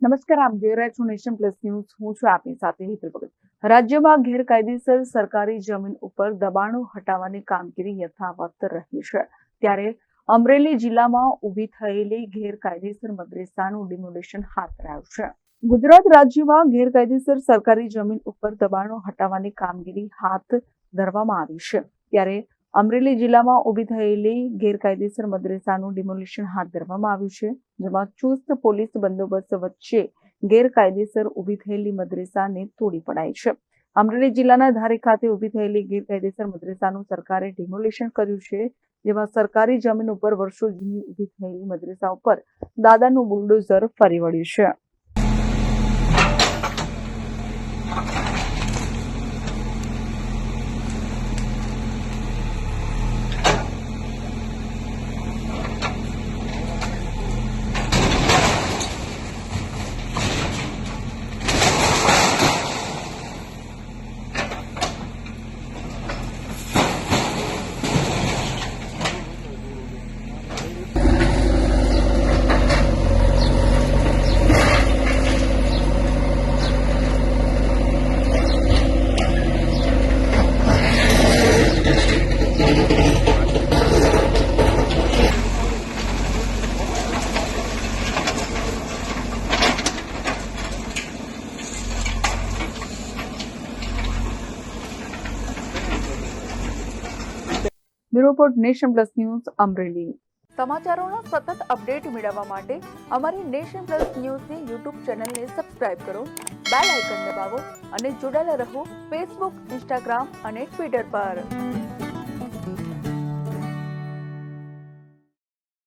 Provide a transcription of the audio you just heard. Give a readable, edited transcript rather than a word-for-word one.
નમસ્કાર, આપ જોઈ રહ્યા છો નેશન પ્લસ ન્યૂઝ. હું છું આપની સાથે હેતલ ભગત. રાજ્યમાં ગેરકાયદેસર સરકારી જમીન ઉપર દબાણો હટાવવાની કામગીરી યથાવત રહી છે. ત્યારે અમરેલી જિલ્લામાં ઊભી થયેલી ગેરકાયદેસર મદ્રેસાનું ડિમોલિશન હાથ ધરાયું છે. ગુજરાત રાજ્યમાં ગેરકાયદેસર સરકારી જમીન ઉપર દબાણો હટાવવાની કામગીરી હાથ ધરવામાં આવી છે. ત્યારે અમરેલી જિલ્લામાં ઊભી થયેલી ગેરકાયદેસર મદ્રેસાનું ડિમોલિશન હાથ ધરવામાં આવ્યું છે, જેમાં ચુસ્ત પોલીસ બંદોબસ્ત વચ્ચે ગેરકાયદેસર ઊભી થયેલી મદ્રેસાને તોડી પડાઈ છે. અમરેલી જિલ્લાના ધારી ખાતે ઊભી થયેલી ગેરકાયદેસર મદ્રેસાનું સરકારે ડિમોલિશન કર્યું છે, જેમાં સરકારી જમીન ઉપર વર્ષો જૂની ઊભી થયેલી મદ્રેસા ઉપર દાદાનું બુલડોઝર ફરી વળ્યું છે. Bureau report, Nation Plus News, Amreli. સમાચારોના સતત અપડેટ મેળવવા માટે અમારી નેશન પ્લસ ન્યૂઝની યુટ્યુબ ચેનલને સબસ્ક્રાઇબ કરો, બેલ આઇકન દબાવો અને જોડાયેલા રહો ફેસબુક, ઇન્સ્ટાગ્રામ અને ટ્વિટર પર.